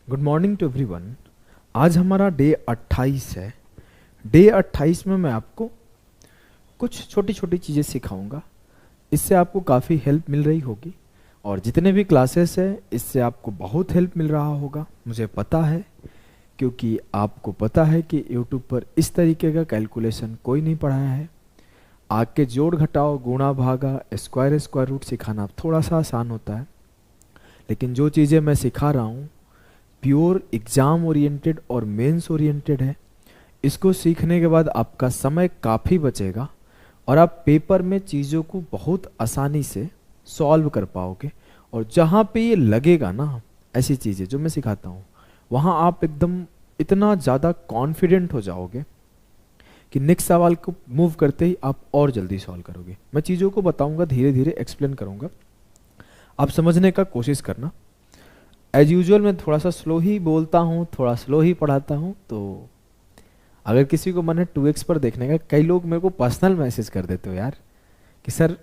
Good morning to everyone. आज हमारा day 28 है। डे 28 में मैं आपको कुछ छोटी छोटी चीज़ें सिखाऊंगा। इससे आपको काफ़ी हेल्प मिल रही होगी और जितने भी क्लासेस हैं इससे आपको बहुत हेल्प मिल रहा होगा, मुझे पता है। क्योंकि आपको पता है कि यूट्यूब पर इस तरीके का कैलकुलेशन कोई नहीं पढ़ाया है। आग के जोड़ घटाओ गुणा भागा स्क्वायर रूट सिखाना थोड़ा सा आसान होता है, लेकिन जो चीज़ें मैं सिखा रहा हूँ प्योर एग्ज़ाम ओरिएंटेड और मेंस ओरिएंटेड है। इसको सीखने के बाद आपका समय काफ़ी बचेगा और आप पेपर में चीज़ों को बहुत आसानी से सॉल्व कर पाओगे। और जहाँ पे ये लगेगा ना ऐसी चीज़ें जो मैं सिखाता हूँ, वहाँ आप एकदम इतना ज़्यादा कॉन्फिडेंट हो जाओगे कि नेक्स्ट सवाल को मूव करते ही आप और जल्दी सॉल्व करोगे। मैं चीज़ों को बताऊँगा, धीरे धीरे एक्सप्लेन करूँगा, आप समझने का कोशिश करना। एज यूजुअल मैं थोड़ा सा स्लो ही बोलता हूँ, थोड़ा स्लो ही पढ़ाता हूँ। तो अगर किसी को मन है 2x पर देखने का, कई लोग मेरे को पर्सनल मैसेज कर देते हो यार कि सर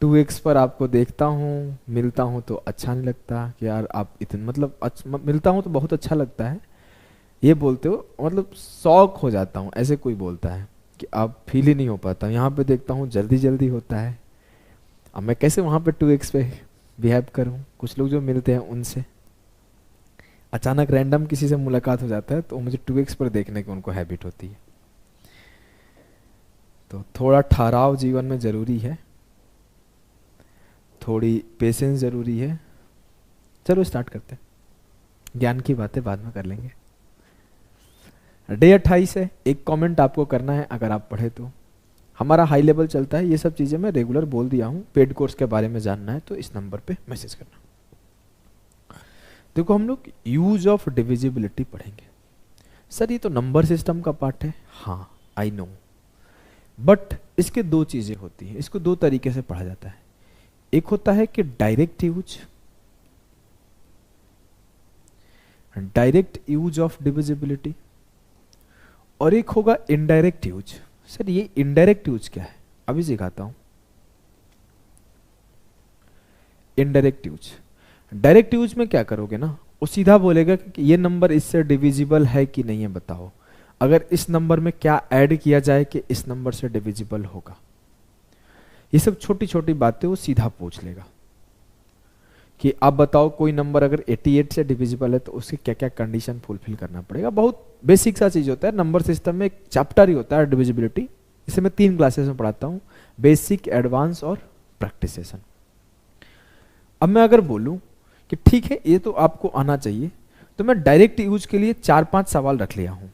2x पर आपको देखता हूँ मिलता हूँ तो अच्छा नहीं लगता कि यार आप इतने मिलता हूँ तो बहुत अच्छा लगता है, ये बोलते हो। मतलब शौक हो जाता हूँ, ऐसे कोई बोलता है कि आप फील ही नहीं हो पाता। यहाँ पे देखता हूँ जल्दी जल्दी होता है। अब मैं कैसे वहाँ पे 2x पे बिहेव करूँ? कुछ लोग जो मिलते हैं उनसे अचानक रैंडम किसी से मुलाकात हो जाता है तो मुझे 2x पर देखने की उनको हैबिट होती है। तो थोड़ा ठहराव जीवन में ज़रूरी है, थोड़ी पेशेंस ज़रूरी है। चलो स्टार्ट करते हैं, ज्ञान की बातें बाद में कर लेंगे। डे 28 है, एक कमेंट आपको करना है अगर आप पढ़े तो। हमारा हाई लेवल चलता है, ये सब चीज़ें मैं रेगुलर बोल दिया हूँ। पेड कोर्स के बारे में जानना है तो इस नंबर पे मैसेज करना। देखो हम लोग यूज ऑफ डिविजिबिलिटी पढ़ेंगे। सर ये तो नंबर सिस्टम का पार्ट है। हाँ आई नो, बट इसके दो चीज़ें होती हैं, इसको दो तरीके से पढ़ा जाता है। एक होता है कि डायरेक्ट यूज ऑफ डिविजिबिलिटी, और एक होगा इनडायरेक्ट यूज। सर ये इनडायरेक्ट यूज क्या है, अभी सिखाता हूं। इनडायरेक्ट यूज, डायरेक्ट यूज में क्या करोगे ना, वो सीधा बोलेगा कि ये नंबर इससे डिविजिबल है कि नहीं है बताओ, अगर इस नंबर में क्या ऐड किया जाए कि इस नंबर से डिविजिबल होगा। ये सब छोटी छोटी बातें वो सीधा पूछ लेगा कि आप बताओ कोई नंबर अगर 88 से डिविजिबल है तो उसके क्या क्या कंडीशन फुलफिल करना पड़ेगा। बहुत बेसिक सा चीज होता है, नंबर सिस्टम में एक चैप्टर ही होता है डिविजिबिलिटी। इसे मैं 3 क्लासेस में पढ़ाता हूँ, बेसिक, एडवांस और प्रैक्टिस सेशन। अब मैं अगर बोलूं कि ठीक है ये तो आपको आना चाहिए, तो मैं डायरेक्ट यूज के लिए 4-5 सवाल रख लिया हूं,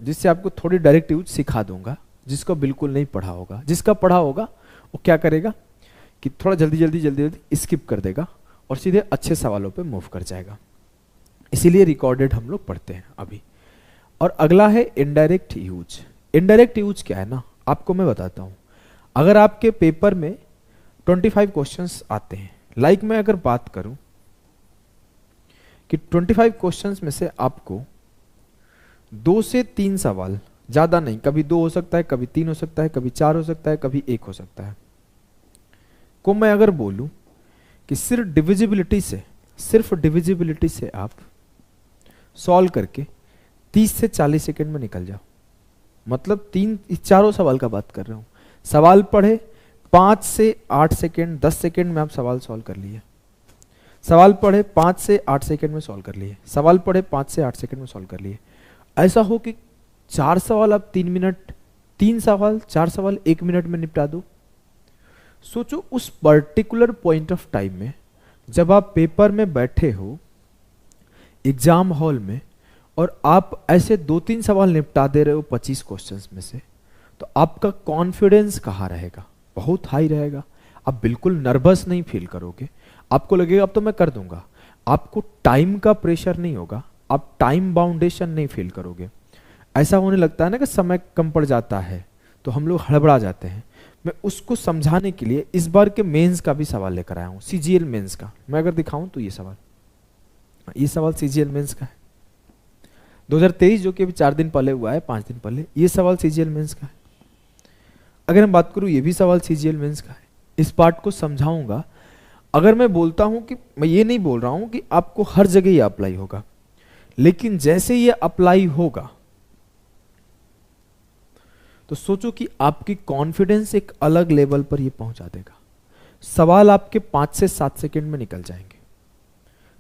जिससे आपको थोड़ी डायरेक्ट यूज सिखा दूंगा। जिसको बिल्कुल नहीं पढ़ा होगा, जिसका पढ़ा होगा वो क्या करेगा कि थोड़ा जल्दी जल्दी स्किप कर देगा और सीधे अच्छे सवालों पे मूव कर जाएगा। इसीलिए रिकॉर्डेड हम लोग पढ़ते हैं अभी। और अगला है इनडायरेक्ट यूज। इनडायरेक्ट यूज क्या है ना, आपको मैं बताता हूं। अगर आपके पेपर में 25 क्वेश्चंस आते हैं, लाइक मैं अगर बात करूं कि 25 क्वेश्चंस में से आपको 2 से 3 सवाल, ज्यादा नहीं, कभी 2 हो सकता है, कभी 3 हो सकता है, कभी 4 हो सकता है, कभी 1 हो सकता है, को मैं अगर बोलूं कि सिर्फ डिविजिबिलिटी से आप सॉल्व करके 30 से 40 सेकंड में निकल जाओ। मतलब 4 सवाल का बात कर रहा हूं। सवाल पढ़े 5 से 8 सेकंड, 10 सेकंड में आप सवाल सॉल्व कर लिए। सवाल पढ़े 5 से 8 सेकंड में सॉल्व कर लिए। सवाल पढ़े 5 से 8 सेकंड में सॉल्व कर लिए। ऐसा हो कि 4 सवाल आप 3 मिनट, 3 सवाल 4 सवाल 1 मिनट में निपटा दो। सोचो उस पर्टिकुलर पॉइंट ऑफ टाइम में जब आप पेपर में बैठे हो एग्जाम हॉल में और आप ऐसे 2-3 सवाल निपटा दे रहे हो 25 क्वेश्चंस में से, तो आपका कॉन्फिडेंस कहाँ रहेगा? बहुत हाई रहेगा। आप बिल्कुल नर्वस नहीं फील करोगे, आपको लगेगा अब तो मैं कर दूंगा। आपको टाइम का प्रेशर नहीं होगा, आप टाइम बाउंडेशन नहीं फील करोगे। ऐसा होने लगता है ना कि समय कम पड़ जाता है तो हम लोग हड़बड़ा जाते हैं। मैं उसको समझाने के लिए इस बार के मेंस का भी सवाल लेकर आया हूं, सीजीएल मेंस का। मैं अगर दिखाऊं तो ये सवाल सीजीएल मेंस का है 2023, जो कि अभी 4 दिन पहले हुआ है, 5 दिन पहले। ये सवाल सीजीएल मेंस का है। अगर मैं बात करूं ये भी सवाल सीजीएल मेंस का है। इस पार्ट को समझाऊंगा। अगर मैं बोलता हूं कि मैं ये नहीं बोल रहा हूं कि आपको हर जगह ये अप्लाई होगा, लेकिन जैसे ये अप्लाई होगा तो सोचो कि आपकी कॉन्फिडेंस एक अलग लेवल पर ये पहुंचा देगा। सवाल आपके 5 से 7 सेकंड में निकल जाएंगे।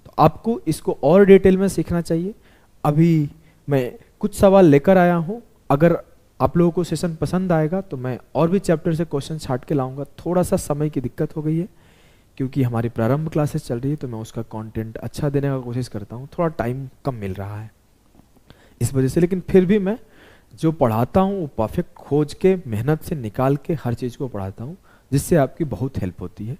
तो आपको इसको और डिटेल में सीखना चाहिए। अभी मैं कुछ सवाल लेकर आया हूं, अगर आप लोगों को सेशन पसंद आएगा तो मैं और भी चैप्टर से क्वेश्चन छाट के लाऊंगा। थोड़ा सा समय की दिक्कत हो गई है क्योंकि हमारी प्रारंभ क्लासेस चल रही है, तो मैं उसका कंटेंट अच्छा देने का कोशिश करता हूँ। थोड़ा टाइम कम मिल रहा है इस वजह से, लेकिन फिर भी मैं जो पढ़ाता हूँ वो परफेक्ट खोज के मेहनत से निकाल के हर चीज़ को पढ़ाता हूँ, जिससे आपकी बहुत हेल्प होती है।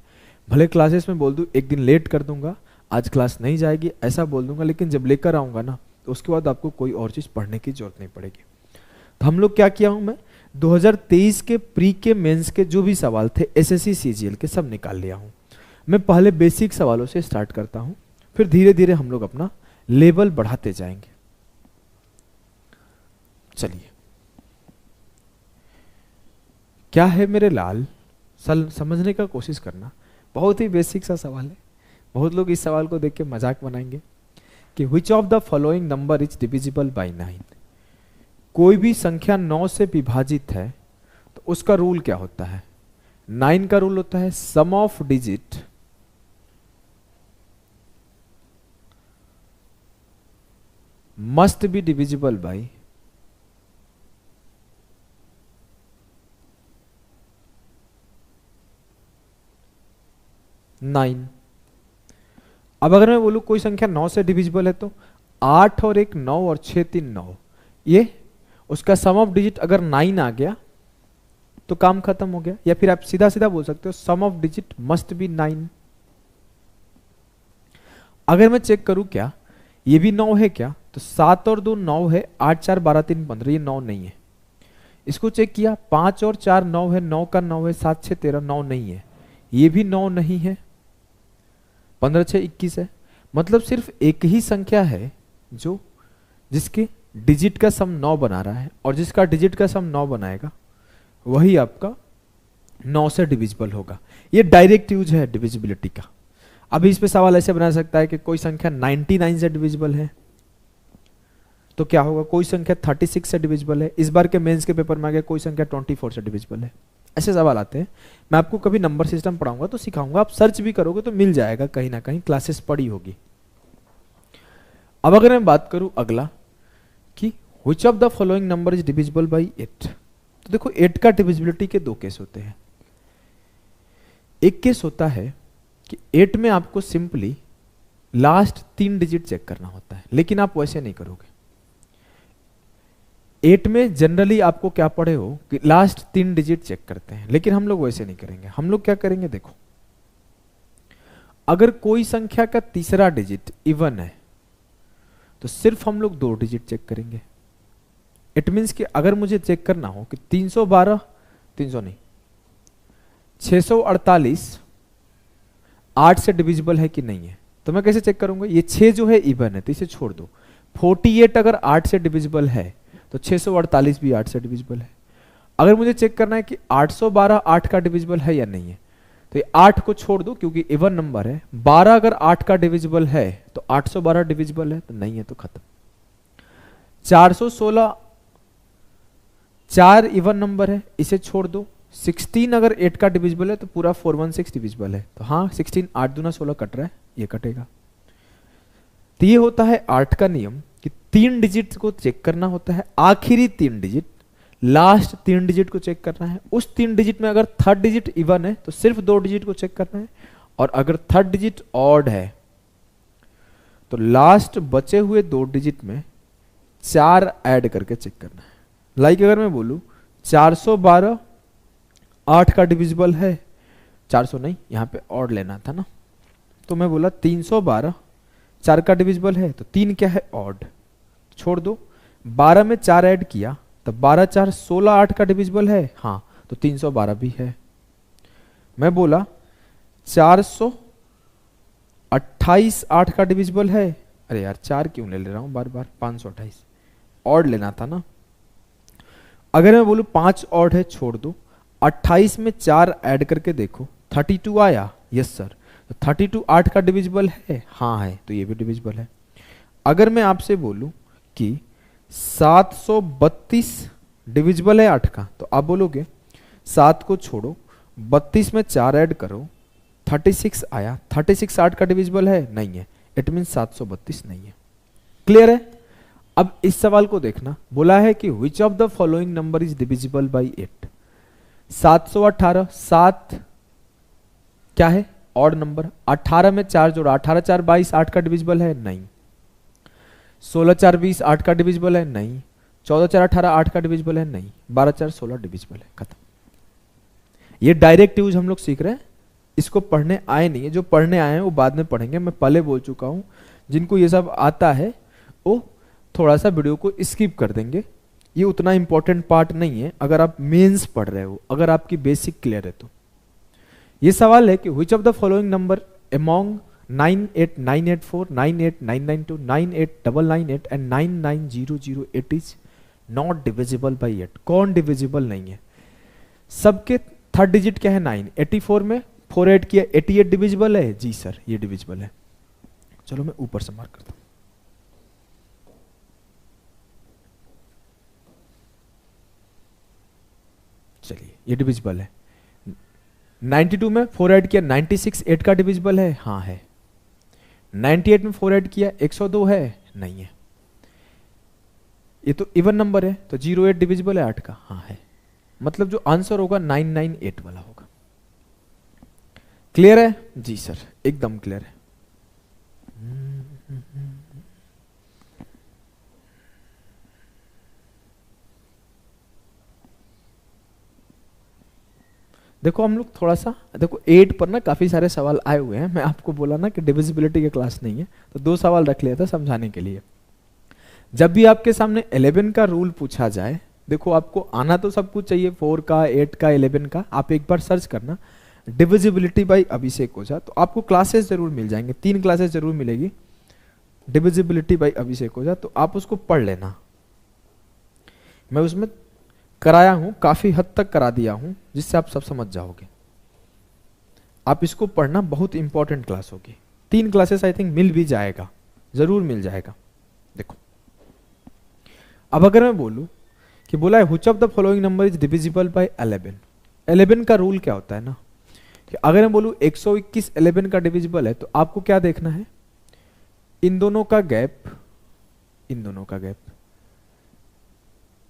भले क्लासेस में बोल दूँ एक दिन लेट कर दूंगा, आज क्लास नहीं जाएगी ऐसा बोल दूंगा, लेकिन जब लेकर आऊँगा ना तो उसके बाद आपको कोई और चीज़ पढ़ने की जरूरत नहीं पड़ेगी। तो हम लोग क्या किया हूँ, मैं 2023 के प्री के मेंस के जो भी सवाल थे एसएससी सीजीएल के सब निकाल लिया हूँ। मैं पहले बेसिक सवालों से स्टार्ट करता हूँ, फिर धीरे धीरे हम लोग अपना लेवल बढ़ाते जाएंगे। चलिए, क्या है मेरे लाल, समझने का कोशिश करना। बहुत ही बेसिक सा सवाल है। बहुत लोग इस सवाल को देख के मजाक बनाएंगे कि which of the following number is divisible by 9। कोई भी संख्या 9 से विभाजित है तो उसका रूल क्या होता है? 9 का रूल होता है sum of digit must be divisible by 9। अब अगर मैं बोलूं कोई संख्या 9 से डिविजिबल है तो 8 और 1 9 और 6 3 9, ये उसका सम ऑफ डिजिट अगर 9 आ गया तो काम खत्म हो गया। या फिर आप सीधा सीधा बोल सकते हो सम ऑफ डिजिट मस्ट बी 9। अगर मैं चेक करूं क्या ये भी 9 है क्या, तो 7 और 2 9 है, 8 4 12 3 15, ये 9 नहीं है। इसको चेक किया 5 और 4 9 है, 9 का 9 है, 7 6 13, 9 नहीं है, ये भी 9 नहीं है, 15 6 21 है। मतलब सिर्फ एक ही संख्या है जो जिसके डिजिट का सम 9 बना रहा है, और जिसका डिजिट का सम 9 बनाएगा वही आपका 9 से डिविजिबल होगा। ये डायरेक्ट यूज है डिविजिबिलिटी का। अभी इस पे सवाल ऐसे बना सकता है कि कोई संख्या 99 से डिविजिबल है तो क्या होगा, कोई संख्या 36 से डिविजिबल है। इस बार के मेंस के पेपर में आ गया कोई संख्या 24 से डिविजिबल है। ऐसे सवाल आते हैं। मैं आपको कभी नंबर सिस्टम पढ़ाऊंगा तो सिखाऊंगा, आप सर्च भी करोगे तो मिल जाएगा, कहीं ना कहीं क्लासेस पड़ी होगी। अब अगर मैं बात करूं अगला कि which of the following number is divisible by 8, तो देखो 8 का डिविजिबिलिटी के दो केस होते हैं। एक केस होता है कि 8 में आपको सिंपली लास्ट 3 डिजिट चेक करना होता है, लेकिन आप वैसे नहीं करोगे। 8 में जनरली आपको क्या पढ़े हो कि लास्ट 3 डिजिट चेक करते हैं, लेकिन हम लोग वैसे नहीं करेंगे। हम लोग क्या करेंगे, देखो अगर कोई संख्या का तीसरा डिजिट इवन है तो सिर्फ हम लोग 2 डिजिट चेक करेंगे। इट मीन्स कि अगर मुझे चेक करना हो कि 312 300 नहीं 648 8 से डिविजिबल है कि नहीं है, तो मैं कैसे चेक करूंगा? ये 6 जो है इवन है तो इसे छोड़ दो। 48 अगर 8 से डिविजिबल है तो 648 भी 8 से डिविजिबल है। अगर मुझे चेक करना है कि 812 8 का डिविजिबल है या नहीं है, तो ये 8 को छोड़ दो क्योंकि इवन नंबर है। 12 अगर 8 का डिविजिबल है तो 812 डिविजिबल है, तो नहीं है तो खत्म। 416 4 इवन नंबर है, इसे छोड़ दो। 16 अगर 8 का डिविजिबल है तो पूरा 416 डिविजिबल है, तो हाँ 16 8 दूना 16 कट रहा है, ये कटेगा। तो ये होता है 8 का नियम कि 3 डिजिट को चेक करना होता है, आखिरी 3 डिजिट, लास्ट 3 डिजिट को चेक करना है। उस 3 डिजिट में अगर थर्ड डिजिट इवन है तो सिर्फ 2 डिजिट को चेक करना है, और अगर थर्ड डिजिट ऑड है तो लास्ट बचे हुए 2 डिजिट में 4 ऐड करके चेक करना है। लाइक अगर मैं बोलूं 412 8 का डिविजिबल है, 400 नहीं, यहां पे ऑड लेना था ना, तो मैं बोला 312 4 का डिविजिबल है, तो 3 क्या है, ऑड, छोड़ दो। 12 में 4 ऐड किया तो 12 4 16 8 का डिविजिबल है, हाँ तो 312 भी है। मैं बोला 428 8 का डिविजिबल है, अरे यार 4 क्यों ले रहा हूं बार बार, 528, ऑड लेना था ना। अगर मैं बोलूं 5 ऑड है, छोड़ दो। 28 में 4 ऐड करके देखो, 32 आया, यस सर। तो 32 8 का डिविजिबल है, हाँ है, तो ये भी डिविजिबल है। अगर मैं आपसे बोलूं कि 732 डिविजिबल है 8 का, तो आप बोलोगे 7 को छोड़ो, 32 में 4 ऐड करो, 36 आया। 36 8 का डिविजिबल है? नहीं है। इट मीन 732 नहीं है। क्लियर है? अब इस सवाल को देखना, बोला है कि which of the following number is divisible by 8। 718, 7 क्या है? Odd number. 18 में 4 जोड़ा, 18 4 22, 8 का डिविजिबल है? नहीं। 16 4 20, 8 का डिविजिबल है? नहीं। 14 4 18, 8 का डिविजिबल है? नहीं। 12 4 16 डिविजिबल है। खत्म। ये डायरेक्ट यूज हम लोग सीख रहे हैं, इसको पढ़ने आए नहीं है। जो पढ़ने आए हैं वो बाद में पढ़ेंगे, मैं पहले बोल चुका हूं। जिनको ये सब आता है वो थोड़ा सा वीडियो को स्किप कर देंगे, ये उतना इंपॉर्टेंट पार्ट नहीं है अगर आप मेंस पढ़ रहे हो, अगर आपकी बेसिक क्लियर है तो। ये सवाल है कि which of the following number among 98984, 98992, 98998 and 99008 is not divisible by 8। कौन डिविजिबल नहीं है? सबके थर्ड डिजिट क्या है? 9। 84 में 4 ऐड किया, 88 डिविजिबल है? जी सर, ये डिविजिबल है। चलो मैं ऊपर से मार्क करता हूं। चलिए, ये डिविजिबल है। 92 में 4 ऐड किया, 96 8 का डिविजिबल है? हाँ है। 98 में 4 ऐड किया, 102 है? नहीं है। ये तो इवन नंबर है, तो 08 डिविजिबल है 8 का? हाँ है। मतलब जो आंसर होगा 998 वाला होगा। क्लियर है? जी सर, एकदम क्लियर है। देखो हम लोग थोड़ा सा, देखो 8 पर ना काफी सारे सवाल आए हुए हैं। मैं आपको बोला ना कि डिविजिबिलिटी की क्लास नहीं है, तो 2 सवाल रख लिया था समझाने के लिए। जब भी आपके सामने 11 का रूल पूछा जाए, देखो आपको आना तो सब कुछ चाहिए, 4 का, 8 का, 11 का। आप एक बार सर्च करना डिविजिबिलिटी बाई अभिषेक ओझा, तो आपको क्लासेस जरूर मिल जाएंगे, 3 क्लासेस जरूर मिलेगी डिविजिबिलिटी बाई अभिषेक ओझा, तो आप उसको पढ़ लेना। मैं उसमें कराया हूं, काफी हद तक करा दिया हूं, जिससे आप सब समझ जाओगे। आप इसको पढ़ना, बहुत इंपॉर्टेंट क्लास होगी। 3 क्लासेस आई थिंक मिल भी जाएगा, जरूर मिल जाएगा। देखो अब अगर मैं बोलूं कि बोला है which of the following number is divisible by 11। 11 का रूल क्या होता है ना, कि अगर मैं बोलूं 121 11 का डिविजिबल है, तो आपको क्या देखना है? इन दोनों का गैप, इन दोनों का गैप,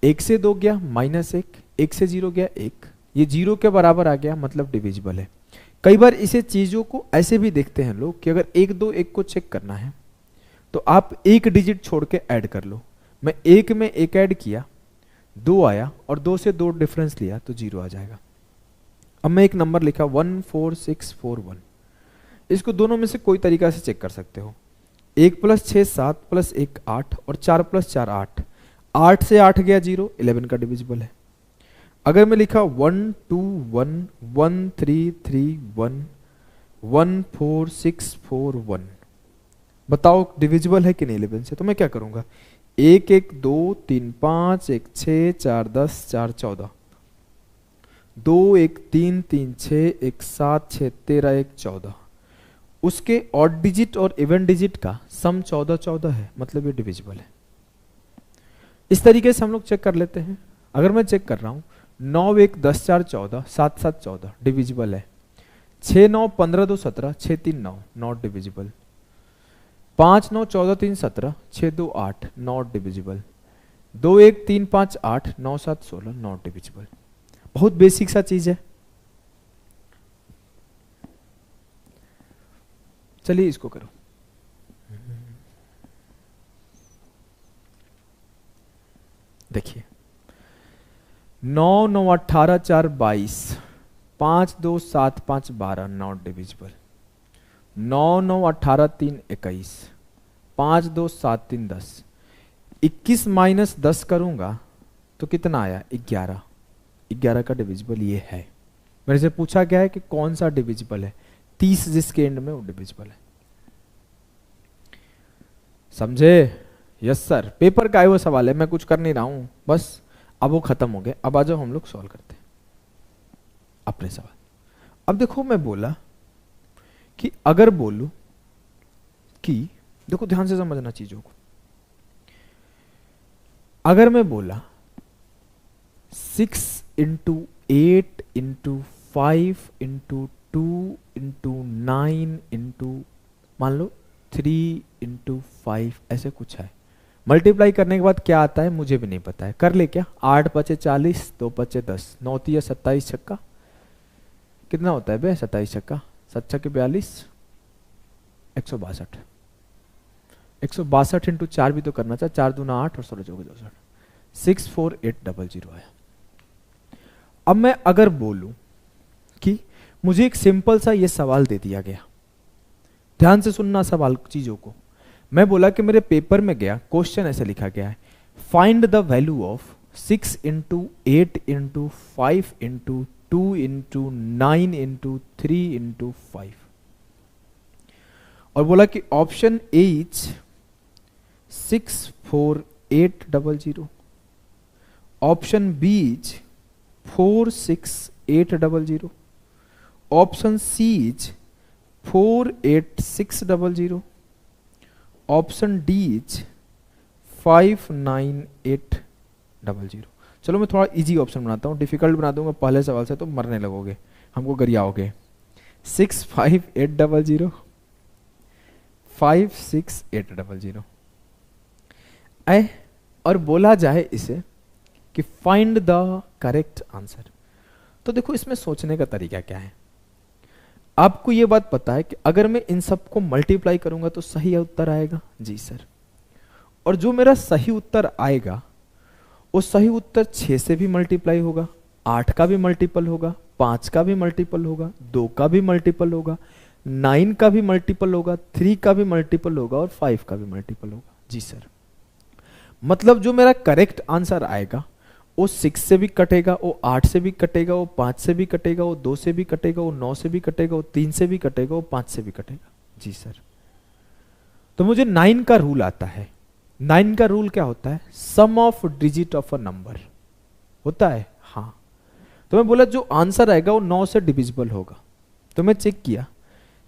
1 से 2 गया -1, 1 से 0 गया 1, ये 0 के बराबर आ गया, मतलब डिविजिबल है। कई बार इसे चीजों को ऐसे भी देखते हैं लोग कि अगर 1 2 1 को चेक करना है तो आप एक डिजिट छोड़ के ऐड कर लो। मैं 1 में 1 ऐड किया, 2 आया, और 2 से 2 डिफरेंस लिया तो 0 आ जाएगा। अब मैं एक नंबर लिखा 14641, इसको दोनों में से कोई तरीका से चेक कर सकते हो। 1 + 6 7 + 1 8 और 4 + 4 8, 8 से 8 गया 0, 11 का डिविजिबल है। अगर मैं लिखा 1 2 1 1 3 3 1 1 4 6 4 1, बताओ डिविजिबल है कि नहीं 11 से? तो मैं क्या करूंगा, 1 1 2 3 5 1 6 4 10 4 14, 2 1 3 3 6 1 7 6 13 1 14, उसके ऑड डिजिट और इवन डिजिट का सम 14 14 है, मतलब ये डिविजिबल है। इस तरीके से हम लोग चेक कर लेते हैं। अगर मैं चेक कर रहा हूं 9 1 10 4 14 7 7 14 डिविजिबल है। 6 9 15 2 17 6 3 9 not divisible. 5 9 14 3 17 6 2 8 not divisible. 2 1 3 5 8 9 7 16 not divisible. बहुत बेसिक सा चीज है। चलिए इसको करो। देखिए 9 9 18 4 22, 5 2 7 5 12 नॉट डिविजिबल। 9 9 18 3 21, 5 2 7 3 10, 21 माइनस 10 करूंगा तो कितना आया 11। 11 का डिविजिबल ये है। मेरे से पूछा गया है कि कौन सा डिविजिबल है, 30 जिसके एंड में वो डिविजिबल है। समझे? Yes sir. पेपर का है वो सवाल है, मैं कुछ कर नहीं रहा हूं, बस अब वो खत्म हो गए। अब आ जाओ हम लोग सॉल्व करते हैं अपने सवाल। अब देखो मैं बोला कि अगर बोलूं कि, देखो ध्यान से समझना चीजों को, अगर मैं बोला 6 into 8 into 5 into 2 into 9 into मान लो 3 इंटू 5 ऐसे कुछ है, मल्टीप्लाई करने के बाद क्या आता है मुझे भी नहीं पता है, कर ले क्या, 8 पचे 40, 2 पचे 10, 9 तिया 27 छक्का, कितना होता है बे 27 छक्का, 7 छक्के 42, 162, 162 इंटू 4 भी तो करना चाहिए, 4 दूना 8 और 16 चौके 64, 64800 है। अब मैं अगर बोलूं कि मुझे एक सिंपल सा ये सवाल दे दिया गया, ध्यान से सुनना सवाल चीजों को, मैं बोला कि मेरे पेपर में गया क्वेश्चन ऐसे लिखा गया है, find the value of 6 into 8 into 5 into 2 into 9 into 3 into 5, और बोला कि option A is 64800, option B is 46800, option C is 48600, option D is 59800। चलो मैं थोड़ा इजी ऑप्शन बनाता हूँ, डिफिकल्ट बना दूंगा पहले सवाल से तो मरने लगोगे, हमको गरियाओगे। 65800, 56800 ऐ, और बोला जाए इसे कि फाइंड द करेक्ट आंसर। तो देखो इसमें सोचने का तरीका क्या है, आपको यह बात पता है कि अगर मैं इन सबको मल्टीप्लाई करूंगा तो सही उत्तर आएगा, जी सर, और जो मेरा सही उत्तर आएगा वो सही उत्तर 6 से भी मल्टीप्लाई होगा, 8 का भी मल्टीपल होगा, 5 का भी मल्टीपल होगा, 2 का भी मल्टीपल होगा, 9 का भी मल्टीपल होगा, 3 का भी मल्टीपल होगा और 5 का भी मल्टीपल होगा, जी सर। मतलब जो मेरा करेक्ट आंसर आएगा वो 6 से भी कटेगा, वो 8 से भी कटेगा, वो 5 से भी कटेगा, वो 2 से भी कटेगा, वो 9 से भी कटेगा, वो 3 से भी कटेगा, वो 5 से भी कटेगा, जी सर। तो मुझे 9 का रूल आता है, 9 का रूल क्या होता है, sum of digit of a number होता है, हाँ। तो मैं बोला जो आंसर आएगा वो 9 से डिविजिबल होगा, तो मैं चेक किया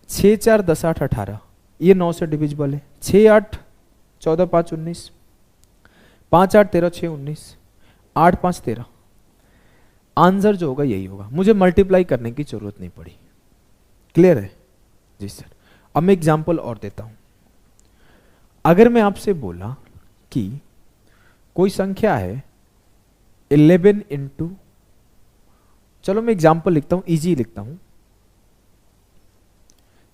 6 4 10 8 18, ये 9 से डिविजिबल है, 6 8 14 5 19, 5 8 13 6 19, 8 5 13, आंसर जो होगा यही होगा, मुझे मल्टीप्लाई करने की जरूरत नहीं पड़ी। क्लियर है, जी सर। अब मैं एग्जांपल और देता हूं, अगर मैं आपसे बोला कि कोई संख्या है 11 इंटू, चलो मैं एग्जांपल लिखता हूं, इजी लिखता हूं,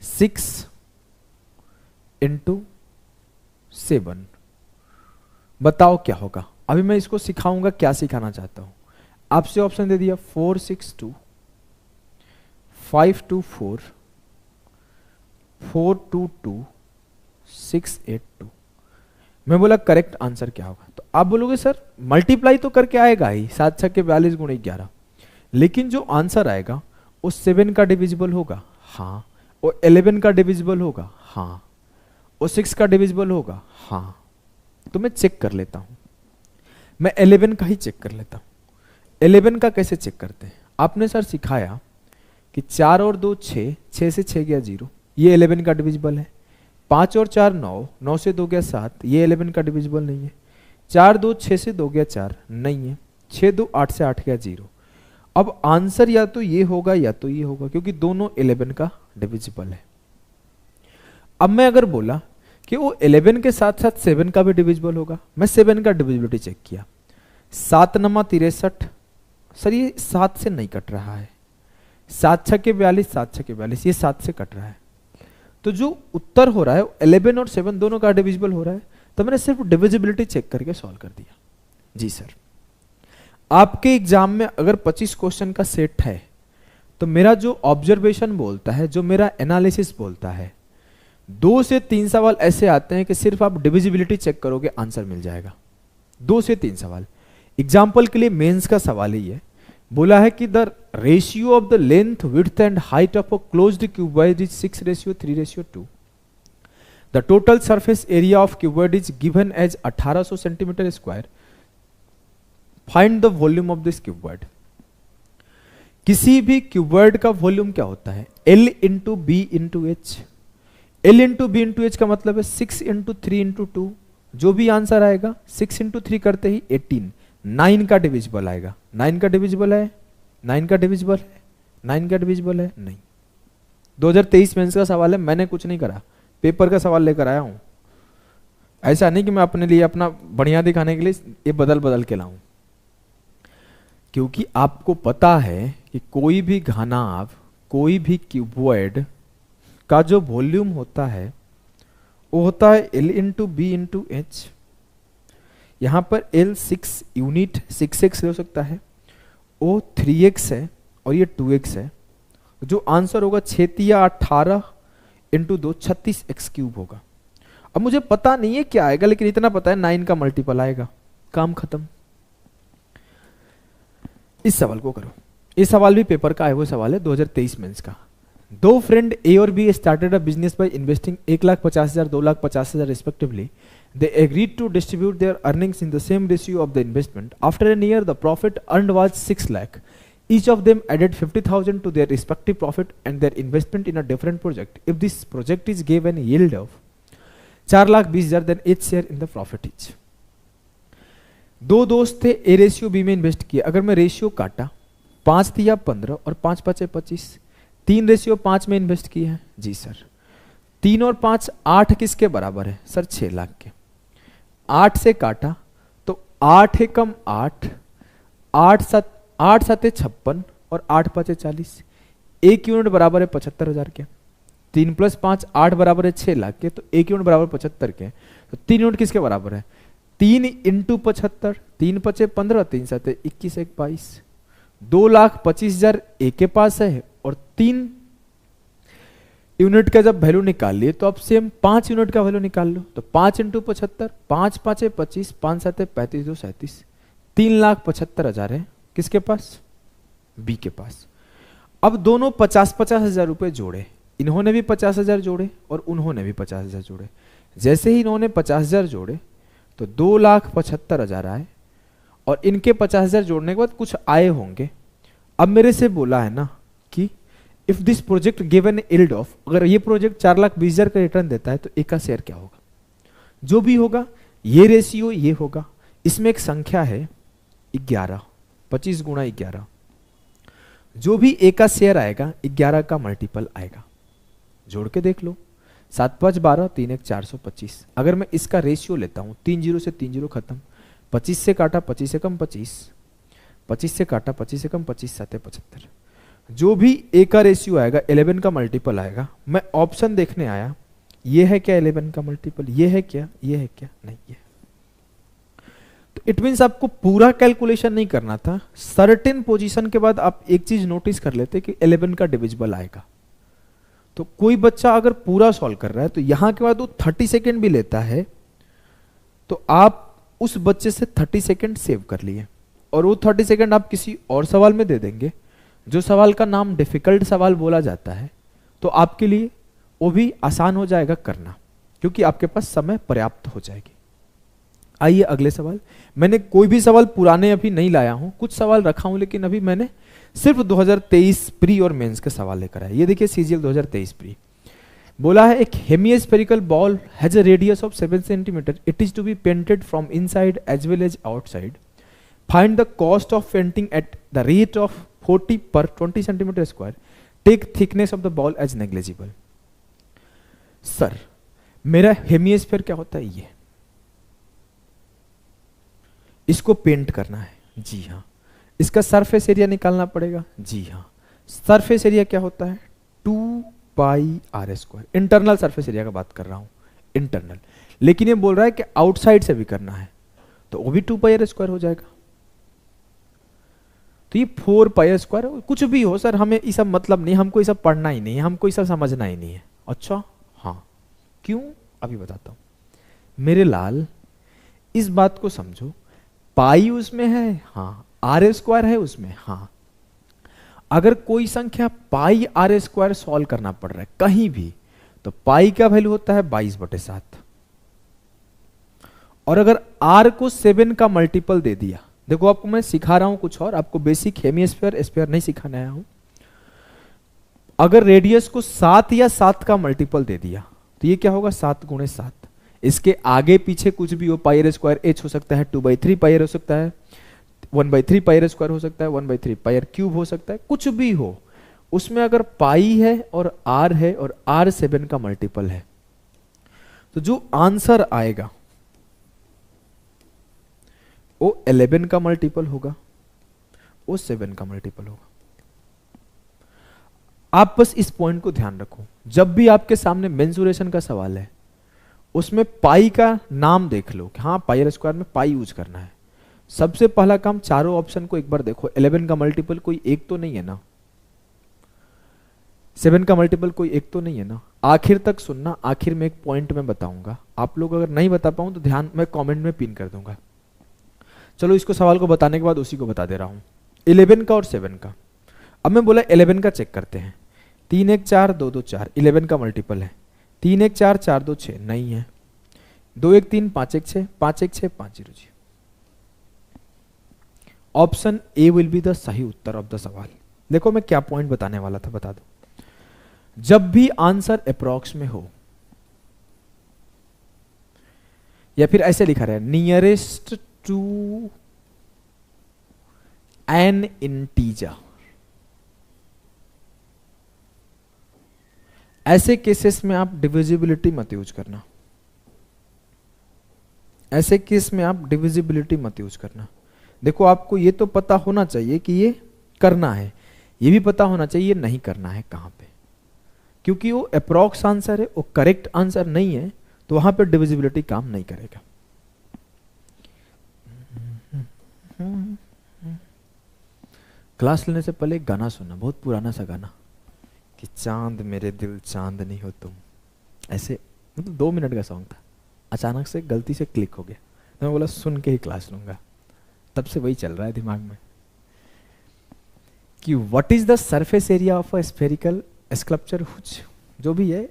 6 इंटू 7, बताओ क्या होगा। अभी मैं इसको सिखाऊंगा, क्या सिखाना चाहता हूं, आपसे ऑप्शन दे दिया 462, 524, 422, 682, मैं बोला करेक्ट आंसर क्या होगा, तो आप बोलोगे सर मल्टीप्लाई तो करके आएगा ही, 7 6 के 42 गुणे 11, लेकिन जो आंसर आएगा वो 7 का डिविजिबल होगा, हाँ, वो 11 का डिविजिबल होगा, हाँ, वो 6 का डिविजिबल होगा, हाँ। तो मैं चेक कर लेता हूं, मैं 11 का ही चेक कर लेता हूं। 11 का कैसे चेक करते हैं, आपने सर सिखाया कि 4 और 2 6, 6 से 6 गया 0, ये 11 का डिविजिबल है। 5 और 4 9, 9 से 2 गया 7, ये 11 का डिविजिबल नहीं है। 4 2 6 से 2 गया 4, नहीं है। 6 2 8 से 8 गया 0। अब आंसर या तो ये होगा या तो ये होगा, क्योंकि दोनों 11 का डिविजिबल है। अब मैं अगर बोला कि वो 11 के साथ साथ 7 का भी डिविजिबल होगा, मैं 7 का डिविजिबिलिटी चेक किया, 7 नमा 63, सर ये 7 से नहीं कट रहा है, 7 6 के 42, 7 6 के 42, ये 7 से कट रहा है। तो जो उत्तर हो रहा है 11 और 7 दोनों का डिविजिबल हो रहा है, तो मैंने सिर्फ डिविजिबिलिटी चेक करके सॉल्व कर दिया। जी सर, आपके एग्जाम में अगर 25 क्वेश्चन का सेट है तो मेरा जो ऑब्जर्वेशन बोलता है, जो मेरा एनालिसिस बोलता है, 2 से 3 सवाल ऐसे आते हैं कि सिर्फ आप डिविजिबिलिटी चेक करोगे आंसर मिल जाएगा। 2 से 3 सवाल, एग्जाम्पल के लिए मेंस का सवाल ही है, बोला है कि the ratio of the length width and height of a closed cuboid is 6:3:2। The total surface area of cuboid is given as 1800 centimetre square. Find the volume of this cuboid. किसी भी cuboid का volume क्या होता है, L into B into H. L into B into H का मतलब है 6 into 3 into 2 जो भी आंसर आएगा 6 इंटू 3 करते ही 18, 9 का डिविजिबल आएगा। 9 का डिविजिबल है, 9 का डिविजिबल है, 9 का डिविजिबल है नहीं। 2023 मेंस का सवाल है, मैंने कुछ नहीं करा, पेपर का सवाल लेकर आया हूं। ऐसा नहीं कि मैं अपने लिए अपना बढ़िया दिखाने के लिए ये बदल बदल के लाऊं, क्योंकि आपको पता है कि कोई भी घनाभ, कोई भी क्यूबॉइड का जो वॉल्यूम होता है वो होता है L into B into H. यहां पर L 6 यूनिट 6x हो सकता है, O 3x है और ये 2x है। जो आंसर होगा 6 या 18 इंटू 2 36x क्यूब होगा। अब मुझे पता नहीं है क्या आएगा, लेकिन इतना पता है 9 का मल्टीपल आएगा, काम खत्म। इस सवाल को करो, ये सवाल भी पेपर का है, वो सवाल है 2023 मेंस का। दो फ्रेंड ए और be started a business by investing 1,50,000 2,50,000 respectively. They agreed to distribute their earnings in the same ratio of the investment. After a year, the profit earned was 6 lakh. Each of them added 50,000 to their respective profit and their investment in a different project. If this project is given a yield of 4,20,000, then each share in the profit each. दो दोस्त थे, ए ratio B में invest किया। अगर मैं ratio काटा, 5 दिया 15 और 5 5 25, 3 रेशियो 5 में इन्वेस्ट किया है जी सर। 3 और 5 8 किसके बराबर है सर? 6 लाख के। 8 से काटा तो 8 एकम 8, 8 7 56 और 8 5 40। 1 यूनिट बराबर है 75,000 के। 3 प्लस 5 8 बराबर है 6 लाख के, तो 1 यूनिट बराबर 75 के। तो 3 यूनिट किसके बराबर है? 3 इंटू 75, 3 पचे 15, 3 7 21 1 22। 2,25,000 ए के पास है और 3 यूनिट का जब वैल्यू निकाल लिए तो अब सेम 5 यूनिट का वैल्यू निकाल लो। तो 5 इंटू 75, 5 5 25, 5 7 35 2 37, 3,75,000 है किसके पास? बी के पास। अब दोनों 50,000 रुपए जोड़े, इन्होंने भी 50,000 जोड़े और उन्होंने भी 50,000 जोड़े। जैसे ही इन्होंने 50,000 जोड़े तो 2,75,000 आए और इनके 50,000 जोड़ने के बाद कुछ आए होंगे। अब मेरे से बोला है ना कि if this project given yield of, अगर ये प्रोजेक्ट 4,20,000 का रिटर्न देता है तो ए का शेयर क्या होगा? जो भी होगा ये रेशियो ये होगा। इसमें एक संख्या है 11, 25 गुणा 11। जो भी ए का शेयर आएगा 11 का मल्टीपल आएगा। जोड़ के देख लो, 7 5 12, 3 1 425। अगर मैं इसका रेशियो लेता हूं, 3 0 से 3 0 खत्म, 25 से काटा 25 से कम 25, 25 से काटा 25 से कम 25 7 75। जो भी ए का रेशियो आएगा 11 का मल्टीपल आएगा। मैं ऑप्शन देखने आया, ये है क्या 11 का मल्टीपल? ये है क्या? ये है क्या? नहीं ये। तो इट मींस आपको पूरा कैलकुलेशन नहीं करना था। सर्टेन पोजीशन के बाद आप एक चीज नोटिस कर लेते कि 11 का डिविजिबल आएगा। तो कोई बच्चा अगर पूरा सॉल्व कर रहा है तो यहां के बाद वो 30 सेकेंड भी लेता है तो आप उस बच्चे से 30 सेकेंड सेव कर लिए और वो 30 सेकेंड आप किसी और सवाल में दे देंगे जो सवाल का नाम डिफिकल्ट सवाल बोला जाता है। तो आपके लिए वो भी आसान हो जाएगा करना, क्योंकि आपके पास समय पर्याप्त हो जाएगी। आइए अगले सवाल। मैंने कोई भी सवाल पुराने अभी नहीं लाया हूं, कुछ सवाल रखा हूं, लेकिन अभी मैंने सिर्फ 2023 प्री और मेंस के सवाल लेकर आया। ये देखिए सीजीएल 2023 प्री बोला है, एक hemispherical bowl has a radius of 7 centimetre, it is to be painted from inside as well as outside. Find the cost of painting at the rate of 40 per 20 centimetre square. Take thickness of the bowl as negligible. Sir मेरा hemisphere क्या होता है? ये इसको paint करना है। जी हाँ। इसका सरफेस एरिया निकालना पड़ेगा। जी हाँ। सरफेस एरिया क्या होता है? 2 pi r square. Internal surface area का बात कर रहा हूं, इंटरनल। लेकिन ये बोल रहा है कि आउटसाइड से भी करना है तो वो भी 2 पाई आर स्क्वायर हो जाएगा। तो ये 4 पाई आर स्क्वायर, कुछ भी हो सर, हमें ये सब मतलब नहीं, हमको ये सब पढ़ना ही नहीं है, हमको ये सब समझना ही नहीं है। अच्छा हाँ, क्यों? अभी बताता हूं। मेरे लाल इस बात को समझो, पाई उसमें है, हाँ, आर स्क्वायर है उसमें, हाँ। अगर कोई संख्या पाई आर स्क्वायर सॉल्व करना पड़ रहा है कहीं भी, तो पाई का वैल्यू होता है 22/7। और अगर आर को 7 का मल्टीपल दे दिया, देखो आपको मैं सिखा रहा हूं कुछ और, आपको बेसिक हेमिस्फीयर स्फीयर नहीं सिखाने आया हूं। अगर रेडियस को 7 या 7 का मल्टीपल दे दिया तो ये क्या होगा? 7 × 7। इसके आगे पीछे कुछ भी हो, पाई आर स्क्वायर एच हो सकता है, 2/3 पाई आर हो सकता है, 1/3 पाई आर स्क्वायर हो सकता है, 1/3 पाई आर क्यूब हो सकता है, कुछ भी हो, उसमें अगर पाई है और आर है और आर 7 का मल्टीपल है, तो जो आंसर आएगा वो 11 का मल्टीपल होगा, वो 7 का मल्टीपल होगा। आप बस इस पॉइंट को ध्यान रखो, जब भी आपके सामने मेंसुरेशन का सवाल है उसमें पाई का नाम देख लो कि हाँ पाई आर स्क्वायर में पाई यूज करना है। सबसे पहला काम, चारों ऑप्शन को एक बार देखो, 11 का मल्टीपल कोई एक तो नहीं है ना, 7 का मल्टीपल कोई एक तो नहीं है ना। आखिर तक सुनना, आखिर में एक पॉइंट में बताऊंगा, आप लोग अगर नहीं बता पाऊं तो ध्यान मैं कमेंट में पिन कर दूंगा। चलो इसको सवाल को बताने के बाद उसी को बता दे रहा हूं, 11 का और 7 का। अब मैं बोला 11 का चेक करते हैं, 3 1 4 2 2 4 11 का मल्टीपल है, 3 1 4 4 2 6 नहीं है, 2 1 3 5 1 6 5 1 6 5 0 0। Option A will be the सही उत्तर ऑफ द सवाल। देखो मैं क्या पॉइंट बताने वाला था, बता दो। जब भी आंसर अप्रॉक्स में हो, या फिर ऐसे लिखा रहा है नियरेस्ट टू एन इंटीजर, ऐसे केसेस में आप डिविजिबिलिटी मत यूज करना, ऐसे केस में आप डिविजिबिलिटी मत यूज करना। देखो आपको ये तो पता होना चाहिए कि ये करना है, ये भी पता होना चाहिए नहीं करना है कहां पे, क्योंकि वो अप्रॉक्स आंसर है, वो करेक्ट आंसर नहीं है, तो वहां पे डिविजिबिलिटी काम नहीं करेगा। क्लास लेने से पहले एक गाना सुनना, बहुत पुराना सा गाना, कि चांद मेरे दिल चांदनी हो तुम, ऐसे मतलब 2 मिनट का सॉन्ग था, अचानक से गलती से क्लिक हो गया, तो मैं बोला सुन के ही क्लास लूंगा, तब से वही चल रहा है दिमाग में कि what is the surface area of a spherical sculpture, जो भी है,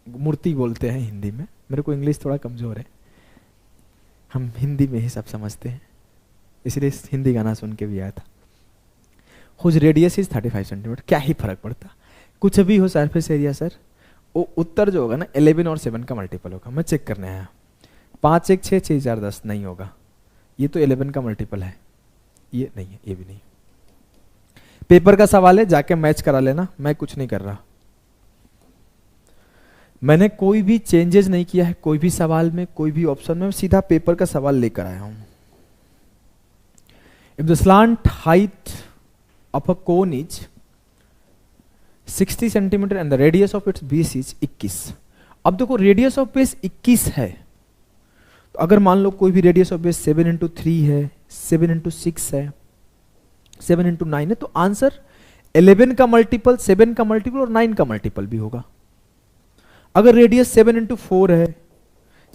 मूर्ति बोलते हैं हिंदी में, मेरे को इंग्लिश थोड़ा कमजोर है, हम हिंदी में ही सब समझते हैं, इसलिए हिंदी गाना सुन के भी आया था। हुज रेडियस इज 35 सेंटीमीटर, क्या ही फर्क पड़ता, कुछ भी हो सरफेस एरिया सर, वो उत्तर जो होगा ना 11 और 7 का मल्टीपल होगा। मैं चेक करने आया, 5 1 6 6 4 10 नहीं होगा, ये तो 11 का मल्टीपल है, ये नहीं है, ये भी नहीं। पेपर का सवाल है, जाके मैच करा लेना, मैं कुछ नहीं कर रहा, मैंने कोई भी चेंजेस नहीं किया है, कोई भी सवाल में, कोई भी ऑप्शन में, सीधा पेपर का सवाल लेकर आया हूं। If the slant height of a cone is 60 centimetre and the radius of its base is 21। अब देखो रेडियस ऑफ बेस 21 है, तो अगर मान लो कोई भी रेडियस ऑफ बेस 7 इंटू 3 है, 7 इंटू 6 है, 7 इंटू 9 है, तो आंसर 11 का मल्टीपल, 7 का मल्टीपल और 9 का मल्टीपल भी होगा। अगर रेडियस 7 इंटू 4 है,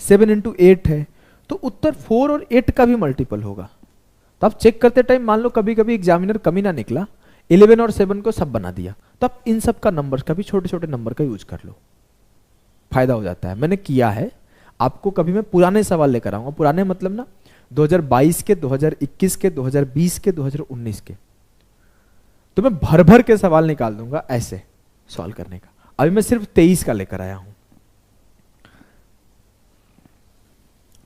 7 इंटू 8 है, तो उत्तर 4 और 8 का भी मल्टीपल होगा। तो आप चेक करते टाइम मान लो कभी कभी एग्जामिनर कमी ना निकला, 11 और 7 को सब बना दिया, तो आप इन सब का नंबर का भी, छोटे छोटे नंबर का यूज कर लो, फायदा हो जाता है। मैंने किया है, आपको कभी मैं पुराने सवाल लेकर आऊंगा, पुराने मतलब ना 2022 के, 2021 के, 2020 के, 2019 के, तो मैं भर भर के सवाल निकाल दूंगा ऐसे सॉल्व करने का। अभी मैं सिर्फ 23 का लेकर आया हूं।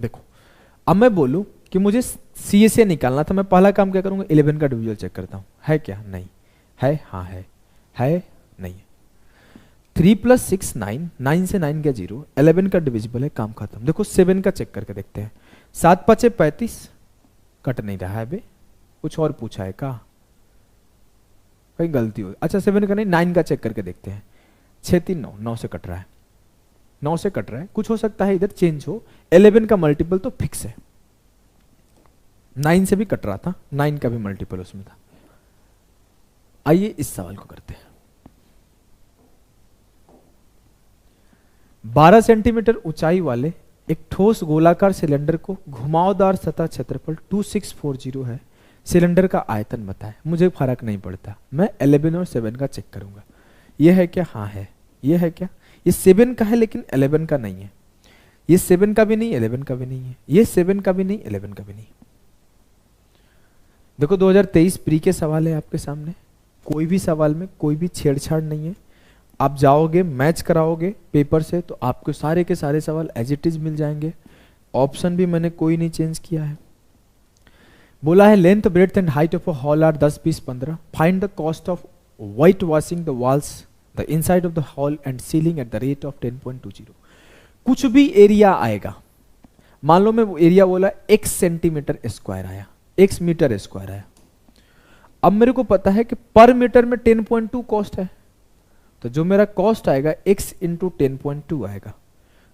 देखो अब मैं बोलूं कि मुझे CSA निकालना था, मैं पहला काम क्या करूंगा, 11 का डिविजल चेक करता हूं, है क्या, नहीं है, हाँ है नहीं है। 3 + 6 9, 9 से 9 गया 0, 11 का डिविजिबल है, काम खत्म। देखो 7 का चेक करके देखते हैं, 7 5 35, कट नहीं रहा है बे, कुछ और पूछा है का, कहीं गलती हो, अच्छा 7 का नहीं, 9 का चेक करके देखते हैं, 6 3 9, 9 से कट रहा है, 9 से कट रहा है, कुछ हो सकता है इधर चेंज हो, 11 का मल्टीपल तो फिक्स है, 9 से भी कट रहा था, 9 का भी मल्टीपल उसमें था। आइए इस सवाल को करते हैं। 12 सेंटीमीटर ऊंचाई वाले एक ठोस गोलाकार सिलेंडर को घुमावदार सतह क्षेत्रफल 2640 है, सिलेंडर का आयतन बताएं। मुझे फर्क नहीं पड़ता, मैं 11 और 7 का चेक करूंगा। यह है क्या, हाँ है, यह है क्या, ये 7 का है लेकिन 11 का नहीं है, ये 7 का भी नहीं, 11 का भी नहीं है, ये 7 का भी नहीं, 11 का भी नहीं। देखो 2023 प्री के सवाल है आपके सामने, कोई भी सवाल में कोई भी छेड़छाड़ नहीं है, आप जाओगे मैच कराओगे पेपर से तो आपको सारे के सारे सवाल एज इट इज मिल जाएंगे। ऑप्शन भी मैंने कोई नहीं चेंज किया है। बोला है length breadth and height of a hall are 10 20 15, find the cost of white washing the walls the inside of the hall and ceiling at the rate of 10.20। कुछ भी एरिया आएगा, मान लो मैं वो एरिया बोला x सेंटीमीटर स्क्वायर आया, x metre square आया। अब मेरे को पता है कि पर मीटर में 10.2 कॉस्ट है, तो जो मेरा कॉस्ट आएगा x इंटू 10.2 आएगा।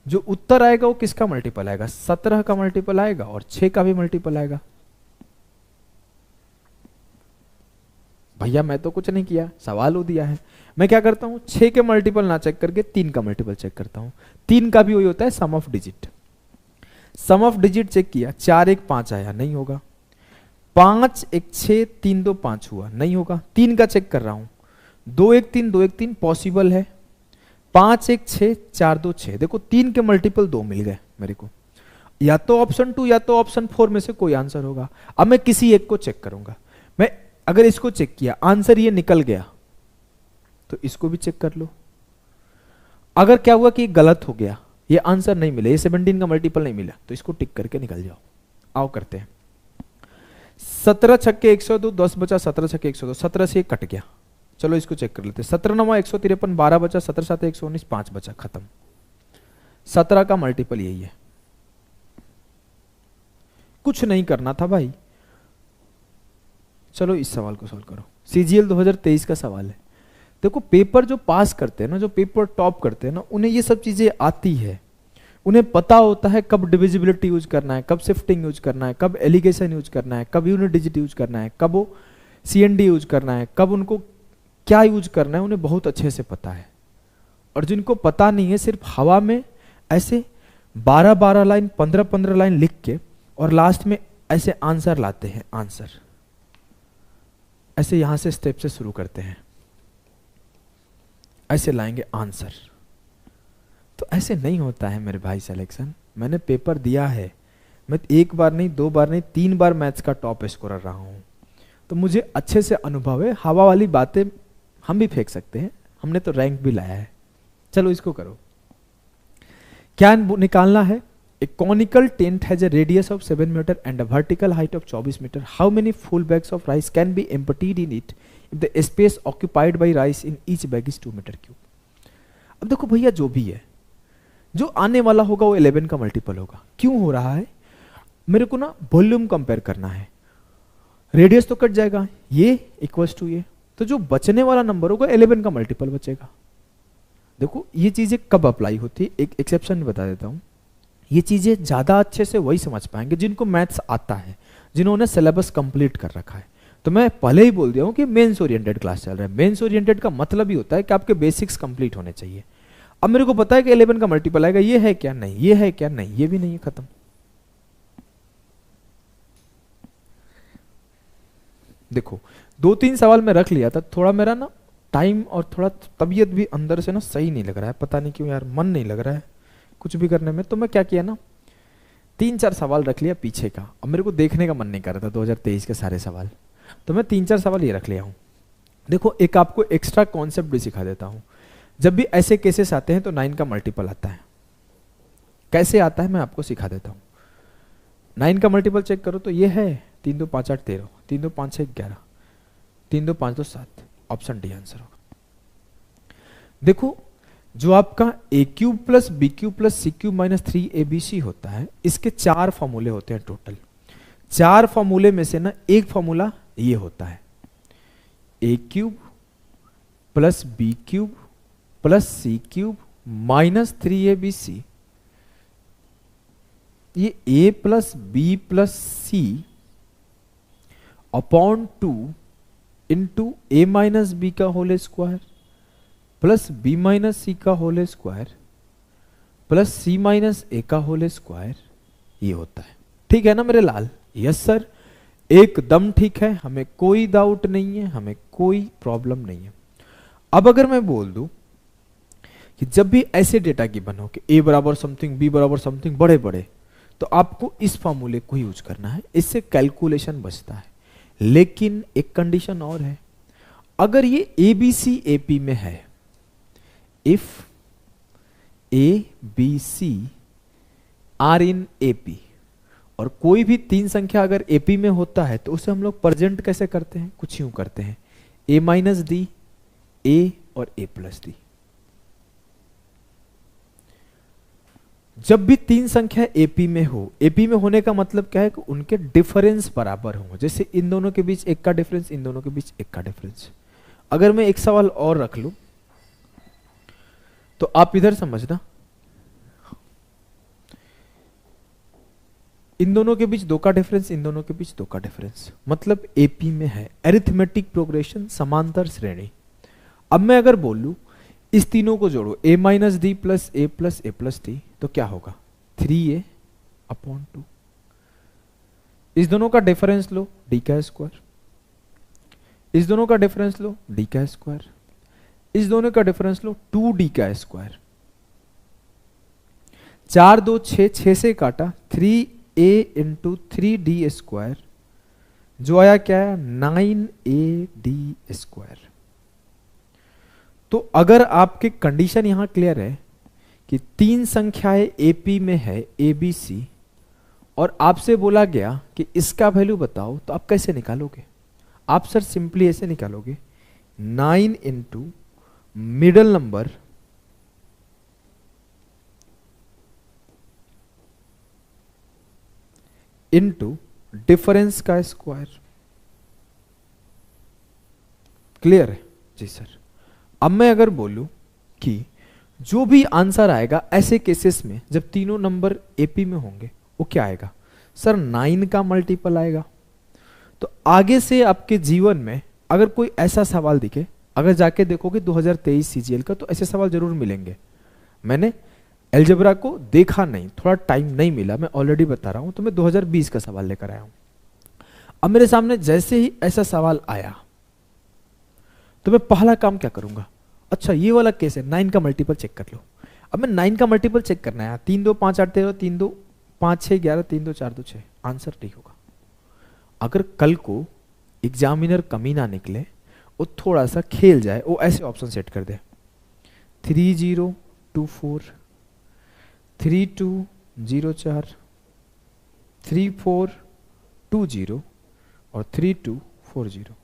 जो उत्तर आएगा वो किसका मल्टीपल आएगा, 17 का मल्टीपल आएगा और 6 का भी मल्टीपल आएगा। भैया मैं तो कुछ नहीं किया, सवाल वो दिया है। मैं क्या करता हूं, 6 के मल्टीपल ना चेक करके 3 का मल्टीपल चेक करता हूं। 3 का भी वही होता है sum of digit. Sum of digit check किया, 4 1 5 आया, नहीं होगा। 5 1 6 3 2 5 हुआ, नहीं होगा। 3 का चेक कर रहा हूं, 2 1 3 2 1 3 पॉसिबल है। 5 1 6 4 2 6, देखो 3 के मल्टीपल 2 मिल गए मेरे को। या तो ऑप्शन 2 या तो ऑप्शन 4 में से कोई आंसर होगा। अब मैं किसी एक को चेक करूंगा। मैं अगर इसको चेक किया, आंसर ये निकल गया, तो इसको भी चेक कर लो। अगर क्या हुआ कि गलत हो गया, ये आंसर नहीं मिला, ये 17 का मल्टीपल नहीं मिला, तो इसको टिक करके निकल जाओ। आओ करते हैं। 17 छक्के 102, 10 बचा, 17 छक्के 102, 17 से कट गया। चलो इसको चेक कर लेते हैं। 17 9 153, 12 बचा, 17 7 119, 5 बचा, खत्म। 17 का मल्टीपल यही है। कुछ नहीं करना था भाई। चलो इस सवाल को सॉल्व करो। सीजीएल 2023 का सवाल है। देखो पेपर जो पास करते हैं ना, जो पेपर टॉप करते हैं ना, उन्हें ये सब चीजें आती है। उन्हें पता होता है कब डिविजिबिलिटी यूज करना है, कब शिफ्टिंग यूज करना है, कब एलिगेशन यूज करना है, कब यूनिट डिजिट यूज करना है, कब वो सीएनडी यूज करना है, कब उनको क्या यूज करना है, उन्हें बहुत अच्छे से पता है। और जिनको पता नहीं है, सिर्फ हवा में ऐसे 12-12 लाइन 15-15 लाइन लिख के और लास्ट में ऐसे आंसर लाते हैं। आंसर ऐसे यहां से स्टेप से शुरू करते हैं, ऐसे लाएंगे आंसर। तो ऐसे नहीं होता है मेरे भाई सिलेक्शन। मैंने पेपर दिया है, मैं 1 बार नहीं 2 बार नहीं 3 बार मैथ्स का टॉप स्कोरर रहा हूं, तो मुझे अच्छे से अनुभव है। हवा वाली बातें हम भी फेंक सकते हैं, हमने तो रैंक भी लाया है। चलो इसको करो। क्या निकालना है? A conical tent has a radius of 7 meter and a vertical height of 24 meter. How many full bags of rice can be emptied in it if the space occupied by rice in each bag is 2 meter cube? अब देखो भैया, जो भी है, जो आने वाला होगा वो 11 का मल्टीपल होगा। क्यों हो रहा है? मेरे को ना वॉल्यूम कंपेयर करना है। रेडियस तो कट जाएगा, ये इक्वल्स टू ये, तो जो बचने वाला नंबर होगा 11 का मल्टीपल बचेगा। देखो ये चीजें कब अप्लाई होती है, एक एक्सेप्शन बता देता हूं। ये चीजें ज्यादा अच्छे से वही समझ पाएंगे जिनको मैथ्स आता है, जिन्होंने सिलेबस कंप्लीट कर रखा है। तो मैं पहले ही बोल दिया हूं कि मेंस ओरिएंटेड क्लास चल रहा है। मेंस ओरिएंटेड का मतलब ही होता है कि आपके बेसिक्स कंप्लीट होने चाहिए। अब मेरे को पता है कि 11 का मल्टीपल आएगा, ये है क्या? नहीं। ये है क्या? नहीं। ये भी नहीं है, खत्म। देखो 2-3 सवाल मैं रख लिया था, थोड़ा मेरा ना टाइम और थोड़ा तबीयत भी अंदर से ना सही नहीं लग रहा है, पता नहीं क्यों यार, मन नहीं लग रहा है कुछ भी करने में। तो मैं क्या किया ना, 3-4 सवाल रख लिया पीछे का। अब मेरे को देखने का मन नहीं कर रहा था 2023 के सारे सवाल, तो मैं 3-4 सवाल ये रख लिया हूं। देखो एक आपको एक्स्ट्रा कॉन्सेप्ट भी सिखा देता हूं। जब भी ऐसे केसेस आते हैं तो 9 का मल्टीपल आता है। कैसे आता है मैं आपको सिखा देता हूं। 9 का मल्टीपल चेक करो तो ये है 3 2 5 8 13, 3 2 5 6 11, 3 2 5 2 7, ऑप्शन डी आंसर होगा। देखो जो आपका a cube plus b cube plus c cube minus 3abc होता है, इसके 4 फॉर्मूले होते हैं टोटल। 4 फॉर्मूले में से ना एक फॉर्मूला ये होता है, a cube plus b cube plus c cube minus 3abc। ये a plus b plus c upon 2 into a minus b का whole square plus b minus c का whole square plus c minus a का whole square, ये होता है। ठीक है ना मेरे लाल? यस सर, एकदम ठीक है, हमें कोई डाउट नहीं है, हमें कोई प्रॉब्लम नहीं है। अब अगर मैं बोल दूं कि जब भी ऐसे डेटा की बनो कि ए बराबर समथिंग बी बराबर समथिंग बड़े बड़े, तो आपको इस फॉर्मूले को यूज करना है, इससे कैलकुलेशन बचता है। लेकिन एक कंडीशन और है, अगर ये एबीसी एपी में है, if A B C are in AP, और कोई भी तीन संख्या अगर एपी में होता है तो उसे हम लोग प्रेजेंट कैसे करते हैं, कुछ यूं करते हैं, ए माइनस डी, ए और ए प्लस डी। जब भी तीन संख्या एपी में हो, एपी में होने का मतलब क्या है कि उनके डिफरेंस बराबर होंगे। जैसे इन दोनों के बीच एक का डिफरेंस, इन दोनों के बीच एक का डिफरेंस। अगर मैं एक सवाल और रख लूं तो आप इधर समझना, इन दोनों के बीच दो का डिफरेंस, इन दोनों के बीच दो का डिफरेंस, मतलब एपी में है अरिथमेटिक प्रोग्रेशन, समांतर श्रेणी। अब मैं अगर बोलूं इस तीनों को जोड़ो, a minus D plus A plus D, तो क्या होगा 3a अपॉन 2। इस दोनों का डिफरेंस लो d का स्क्वायर, इस दोनों का डिफरेंस लो d का स्क्वायर, इस दोनों का डिफरेंस लो 2d का स्क्वायर। 4 2 6, 6 से काटा 3a इंटू 3d स्क्वायर, जो आया क्या है 9ad स्क्वायर। तो अगर आपके कंडीशन यहां क्लियर है कि तीन संख्याएं एपी में है ए बी सी, और आपसे बोला गया कि इसका वैल्यू बताओ, तो आप कैसे निकालोगे? आप सर सिंपली ऐसे निकालोगे 9 into middle number into difference का स्क्वायर। क्लियर है जी सर। अब मैं अगर बोलूं कि जो भी आंसर आएगा ऐसे केसेस में जब तीनों नंबर एपी में होंगे, वो क्या आएगा सर 9 का मल्टीपल आएगा। तो आगे से आपके जीवन में अगर कोई ऐसा सवाल दिखे, अगर जाके देखोगे 2023 सीजीएल का, तो ऐसे सवाल जरूर मिलेंगे। मैंने अलजेब्रा को देखा नहीं, थोड़ा टाइम नहीं मिला, मैं ऑलरेडी बता रहा हूं, तो मैं 2020 का सवाल लेकर आया हूं। अब मेरे सामने जैसे ही ऐसा सवाल आया तो मैं पहला काम क्या करूंगा, अच्छा ये वाला केस है 9 का मल्टीपल चेक कर लो। अब मैं 9 का मल्टीपल चेक करना है, 3 2 5 8 13, 3 2 5 6 11, 3 2 4 2 6, आंसर ठीक होगा। अगर कल को एग्जामिनर कमीना निकले, वो थोड़ा सा खेल जाए, वो ऐसे ऑप्शन सेट कर दे 3 0 2 4, 3 2 0 4, 3 4 2 0 और 3 2 4 0,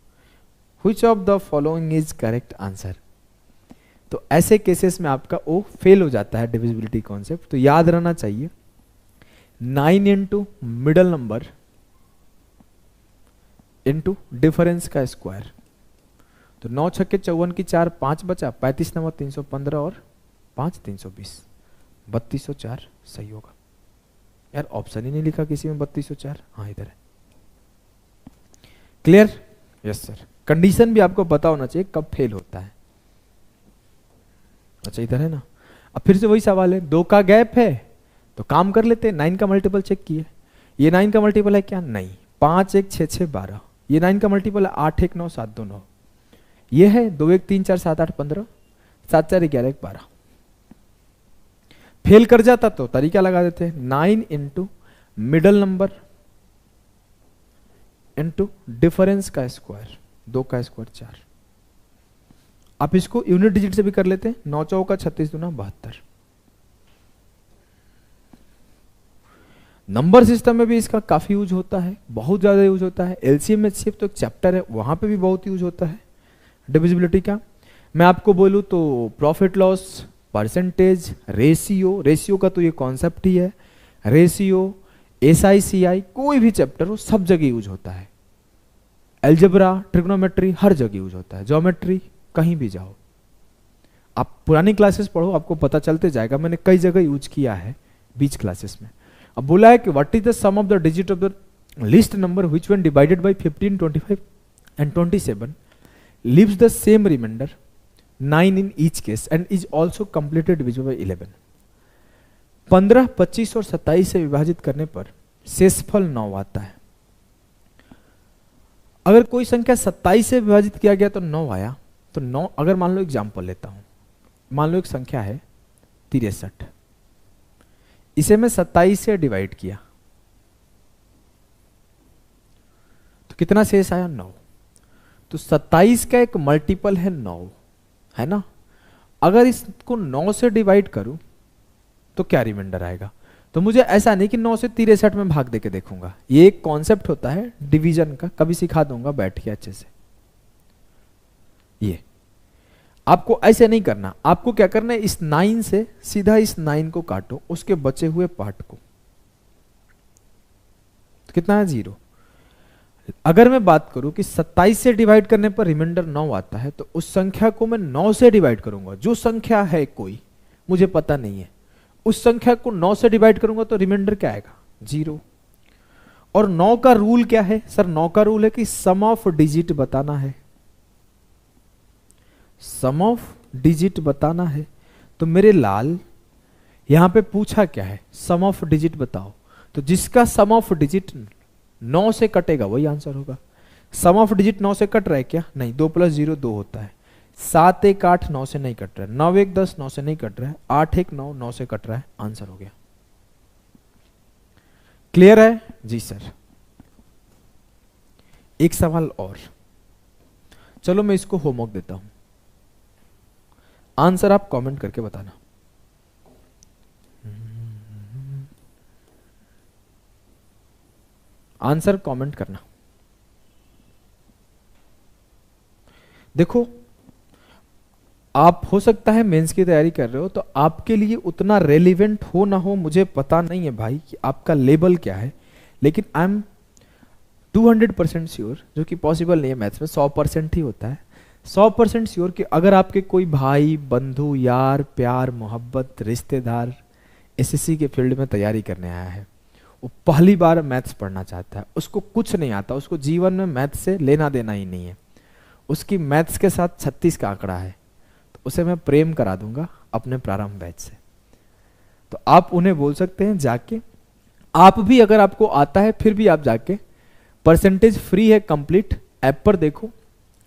Which of the following is correct answer? तो ऐसे केसेस में आपका ओ फेल हो जाता है डिविजिबिलिटी कॉन्सेप्ट। तो याद रहना चाहिए 9 into middle number into difference का स्क्वायर। तो 9 छक्के 54 की 4, 5 बचा, 35 9 315 और 5 320, 3204 सही होगा। यार ऑप्शन ही नहीं लिखा किसी में 3204, हाँ इधर है। क्लियर? Yes sir. कंडीशन भी आपको पता होना चाहिए कब फेल होता है। अच्छा इधर है ना। अब फिर से वही सवाल है, 2 का गैप है तो काम कर लेते हैं, 9 का मल्टीपल चेक किए, ये 9 का मल्टीपल है क्या? नहीं। 5 1 6 6 12, ये 9 का मल्टीपल है 8 1 9 7 2 9, ये है 2 1 3 4 7 8 15, 7 4 11 1 12। फेल कर जाता तो तरीका लगा देते हैं 9 into middle number into difference का स्क्वायर, 2 का स्क्वायर 4। आप इसको यूनिट डिजिट से भी कर लेते हैं, 9 चौका 36 दूना 72। नंबर सिस्टम में भी इसका काफी यूज होता है, बहुत ज्यादा यूज होता है। एलसीएम एचसीएफ तो एक चैप्टर है, वहां पे भी बहुत यूज होता है डिविजिबिलिटी का। मैं आपको बोलूं तो profit loss, percentage, ratio, ratio का तो ये कॉन्सेप्ट ही है, रेशियो, एसआईसीआई, कोई भी चैप्टर हो सब जगह यूज होता है। अलजेब्रा, ट्रिग्नोमेट्री हर जगह यूज होता है, ज्योमेट्री कहीं भी जाओ, आप पुरानी क्लासेस पढ़ो आपको पता चलते जाएगा। मैंने कई जगह यूज किया है बीच क्लासेस में। अब बोला है कि what is the sum of the digit of the list number which when divided by 15 25 and 27 leaves the same reminder 9 in each case and is also completed divisible by 11। 15 25 और 27 से विभाजित करने पर शेषफल 9 आता है। अगर कोई संख्या 27 से विभाजित किया गया तो 9 आया, तो 9 अगर मान लो एग्जाम्पल लेता हूं, मान लो एक संख्या है 63, इसे मैं 27 से डिवाइड किया तो कितना शेष आया? 9। तो 27 का एक मल्टीपल है 9, है ना। अगर इसको 9 से डिवाइड करूं तो क्या रिमाइंडर आएगा। तो मुझे ऐसा नहीं कि 9 से 63 में भाग देके देखूंगा, ये एक कॉन्सेप्ट होता है डिवीजन का, कभी सिखा दूंगा बैठ के अच्छे से। ये आपको ऐसे नहीं करना, आपको क्या करना है, इस 9 से सीधा इस 9 को काटो, उसके बचे हुए पार्ट को। तो कितना है 0। अगर मैं बात करूं कि 27 से डिवाइड करने पर रिमाइंडर 9 आता है, तो उस संख्या को मैं 9 से डिवाइड करूंगा। जो संख्या है कोई मुझे पता नहीं है, उस संख्या को 9 से डिवाइड करूंगा तो रिमाइंडर क्या आएगा 0। और 9 का रूल क्या है सर, 9 का रूल है कि सम ऑफ डिजिट बताना है, सम ऑफ डिजिट बताना है। तो मेरे लाल यहां पे पूछा क्या है, सम ऑफ डिजिट बताओ। तो जिसका सम ऑफ डिजिट 9 से कटेगा वही आंसर होगा। सम ऑफ डिजिट 9 से कट रहा है क्या, नहीं, 2 + 0 2 होता है। 7 1 8 9 से नहीं कट रहा है, 9 1 10 9 से नहीं कट रहा है, 8 1 9 9 से कट रहा है, आंसर हो गया। क्लियर है जी सर। एक सवाल और, चलो मैं इसको होमवर्क देता हूं, आंसर आप कमेंट करके बताना। आंसर कमेंट करना। देखो आप हो सकता है मेंस की तैयारी कर रहे हो, तो आपके लिए उतना रेलिवेंट हो ना हो मुझे पता नहीं है भाई कि आपका लेवल क्या है, लेकिन आई एम 200% श्योर, जो कि पॉसिबल नहीं है मैथ्स में, 100% ही होता है, 100% श्योर कि अगर आपके कोई भाई बंधु यार प्यार मोहब्बत रिश्तेदार एसएससी के फील्ड में तैयारी करने आया है, वो पहली बार मैथ्स पढ़ना चाहता है, उसको कुछ नहीं आता, उसको जीवन में मैथ्स से लेना देना ही नहीं है, उसकी मैथ्स के साथ 36 का आंकड़ा है, तो उसे मैं प्रेम करा दूंगा अपने प्रारंभ बैच से। तो आप उन्हें बोल सकते हैं जाके, आप भी अगर आपको आता है फिर भी आप जाके, परसेंटेज फ्री है कंप्लीट, ऐप पर देखो,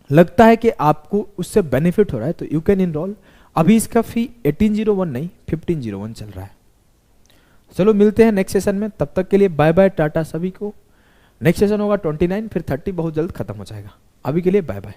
लगता है कि आपको उससे बेनिफिट हो रहा है तो यू कैन इनरोल। अभी इसका फी 1801 नहीं 1501 चल रहा है। चलो मिलते हैं नेक्स्ट सेशन में, तब तक के लिए बाय बाय टाटा सभी को। नेक्स्ट सेशन होगा 29, फिर 30 बहुत जल्द खत्म हो जाएगा। अभी के लिए बाय बाय।